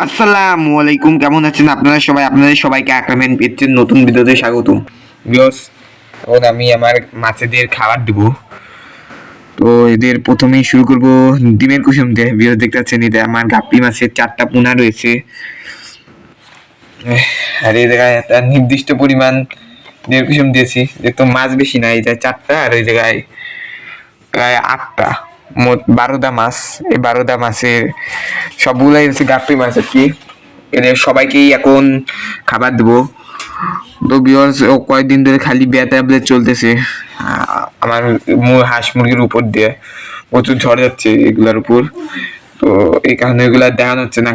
আসসালামু আলাইকুম, কেমন আছেন আপনারা সবাই? আপনাদের সবাইকে আকরামের পেজের নতুন ভিডিওতে স্বাগতম। ভিউয়ার্স, এখন আমি আমার মাছেদের খাবার দিব। তো এদের প্রথমেই শুরু করব ডিমের কুসুম দিয়ে। ভিউয়ার্স, দেখতে পাচ্ছেন এটা আমার গাপ্পি মাছের 4টা পোনা রয়েছে। আর এই জায়গায় একটা নির্দিষ্ট পরিমাণ ডিমের কুসুম দিয়েছি, যেহেতু মাছ বেশি না, এই জায়গায় 4টা আর এই জায়গায় প্রায় 8টা, মোট 12টা মাছ। এই 12টা মাছের সবগুলাই হচ্ছে গাপ্পি মাছ আর কি। এদের সবাইকেই এখন খাবার দেবো। তো ভিউয়ার্স, কয়েকদিন ধরে খালি ট্যাবলেট চলতেছে আমার হাঁস মুরগির উপর দিয়ে, প্রচুর ঝড় যাচ্ছে এগুলার উপর। তো এই কারণে এগুলা দেখানো হচ্ছে না।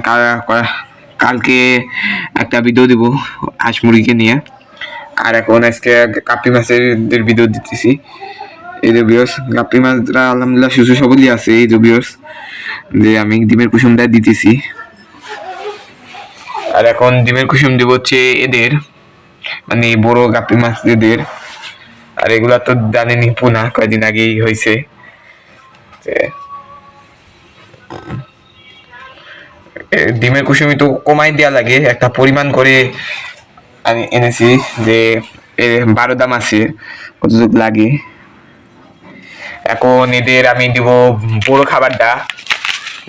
কালকে একটা ভিডিও দিব হাঁস মুরগিকে নিয়ে, আর এখন আজকে কাপ্পি মাছের ভিডিও দিতেছি। এই যে ভিউয়ার্স, কাপ্পি মাছরা আলহামদুলিল্লাহ সুস্থ সবলই আছে। এই যে ভিউয়ার্স, যে আমি ডিমের কুসুমটা দিতেছি, আর এখন ডিমের কুসুম দিব হচ্ছে এদের, মানে বড় গাপ্পি মাছ এদের। আর এগুলা তো জানেনি, পুনা কয়েকদিন আগেই হয়েছে। ডিমের কুসুমি তো কমাই দেওয়া লাগে, একটা পরিমাণ করে আমি এনেছি যে 12টা মাছের কতটুকু লাগে। এখন এদের আমি দিব বড় খাবারটা।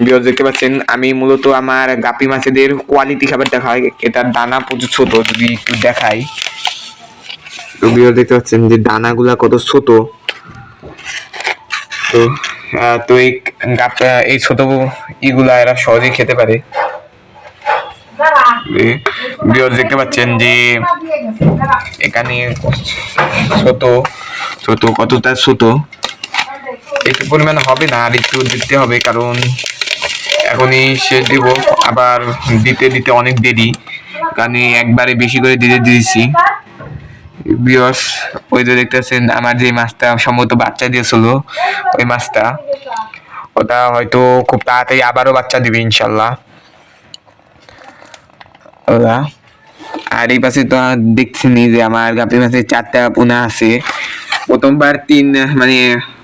ভিউয়ার্স, দেখতে পাচ্ছেন আমি মূলত আমার গাপ্পি মাছেদের কোয়ালিটি খাবারটা খাই। এটার দানা প্রচুর ছোট, যদি একটু দেখাই। তো ভিউয়ার্স, দেখতে পাচ্ছেন যে দানাগুলা কত ছোট। তো তো এই ছোট ইগুলা এরা সহজেই খেতে পারে। ভিউয়ার্স, দেখতে পাচ্ছেন যে এখানে ছোট ছোট কতটা ছোট, একটু পরিমাণ হবে না, আর একটু দিতে হবে, কারণ এখনই শেষ দিব। আবার দিতে দিতে অনেক দেরি, কারণ একবারে বেশি করে দিয়েছি। ভিউয়ার্স, ওই যে দেখতেছেন আমার যে মাছটা সম্ভবত বাচ্চা দিয়েছিল, ওই মাছটা, ওটা হয়তো খুব তাড়াতাড়ি আবারও বাচ্চা দিবে ইনশাল্লাহ। আর এই পাশে তো দেখছেনি যে আমার গাপ্পি মাছের 4টা পোনা আছে। প্রথমবার মানে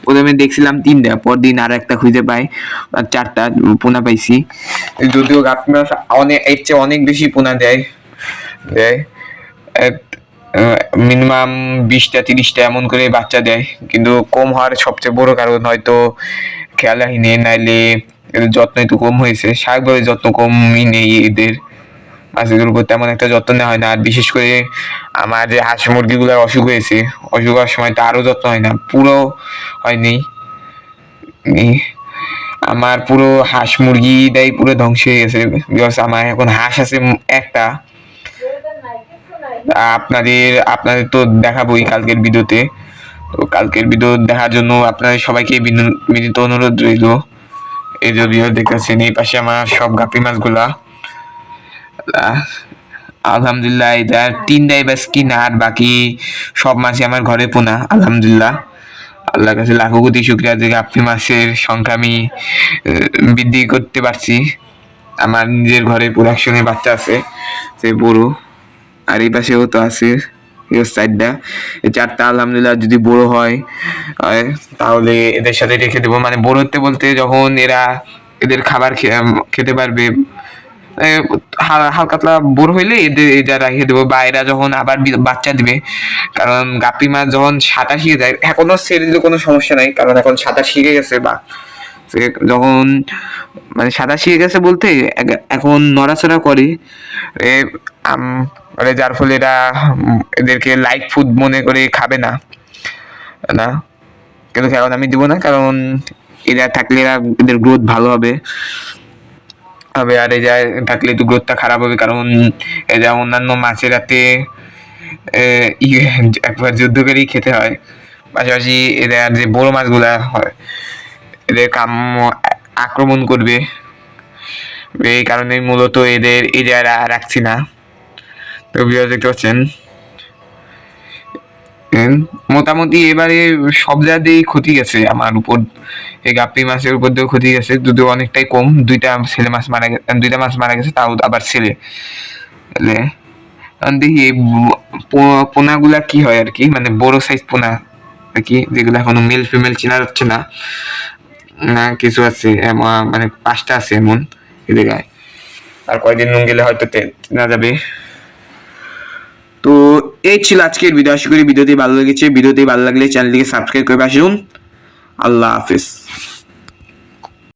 প্রথমে দেখছিলাম 3টা, পরদিন আর একটা খুঁজে পাই, 4টা পোনা পাইছি। যদিও গাপ্পি মাছ এর চেয়ে অনেক বেশি পোনা দেয় দেয় মিনিমাম 20টা 30টা এমন করে বাচ্চা দেয়, কিন্তু কম হওয়ার সবচেয়ে বড় কারণ হয়তো খেয়াল রাখিনি, নাইলে এদের যত্ন একটু কম হয়েছে। স্বাভাবিকভাবে যত্ন কমই নেই এদের, মাছের উপর তেমন একটা যত্ন নেওয়া হয় না। আর বিশেষ করে আমার যে হাঁস মুরগিগুলোর অসুখ হয়েছে, অসুখ হওয়ার সময় তো আরো যত্ন হয় না, পুরো হয়নি। আমার পুরো হাঁস মুরগিটাই পুরো ধ্বংস হয়ে গেছে। বিকজ আমার এখন হাঁস আছে একটা। আপনাদের তো দেখাবোই কালকের ভিডিওতে। তো কালকের ভিডিও দেখার জন্য আপনাদের সবাইকে বিনীত অনুরোধ রইল। এই যে ভিডিও দেখতেছেন, এই পাশে আমার সব গাপ্পি মাছগুলা। আলহামদুলিল্লাহ, এটা 3টাই ব্যাস কিনা, আর বাকি সব মাছই আমার ঘরে পোনা। আলহামদুলিল্লাহ, আল্লাহর কাছে লাখো কোটি শুকরিয়া যে গাপ্পি মাছের সংখ্যা আমি বৃদ্ধি করতে পারছি। আমার নিজের ঘরে প্রোডাকশনের বাচ্চা আছে সে বড়, আর এই পাশেও তো আছে সাইডটা। এই 4টা আলহামদুলিল্লাহ যদি বড় হয় তাহলে এদের সাথে রেখে দেবো। মানে বড় হতে বলতে যখন এরা এদের খাবার খেতে পারবে, হালকা বড় হইলে এদের এটা রাখিয়ে দেবো, বা এরা যখন আবার বাচ্চা দিবে। কারণ গাপ্পি মাছ যখন সাঁতার শিখে যায়, এখনো ছেড়ে দিলে কোনো সমস্যা নাই, কারণ এখন সাঁতার শিখে গেছে। বা যখন মানে সাঁতার শিখে গেছে বলতে এখন নড়াচড়া করে, মানে যার ফলে এরা এদেরকে লাইট ফুড মনে করে খাবে না না কিন্তু এখন আমি দিব না, কারণ এরা থাকলে এদের গ্রোথ ভালো হবে। আর এই যায় থাকলে একটু গ্রোথটা খারাপ হবে, কারণ এই যা অন্যান্য মাছের হাতে একবার যুদ্ধ করেই খেতে হয়। পাশাপাশি এদের যে বড় মাছগুলা হয়, এদের আক্রমণ করবে। এই কারণে মূলত এদের এই জায়গায় রাখছি না। তো ভিউয়ার্স, দেখতে পাচ্ছেন মোটামুটি এবারে সব জায়গাতেই ক্ষতি গেছে আমার উপর। এই গাপ্পি মাছের উপর দিয়েও ক্ষতি গেছে, যদিও অনেকটাই কম। 2টা মাছ মারা গেছে, তাও আবার ছেলে। দেখি এই পোনাগুলা কি হয় আর কি, মানে বড় সাইজ পোনা আর কি, যেগুলো এখনো মেল ফিমেল চেনা যাচ্ছে না। কিছু আছে মানে 5টা আছে এমন এই জায়গায়। আর কয়েকদিন নুন গেলে হয়তো না যাবে। তো এই ছিল আজকের ভিডিও। আশা করি ভিডিওটি ভালো লেগেছে। ভিডিওটি ভালো লাগলে চ্যানেলটিকে সাবস্ক্রাইব করে আসুন। আল্লাহ হাফিজ।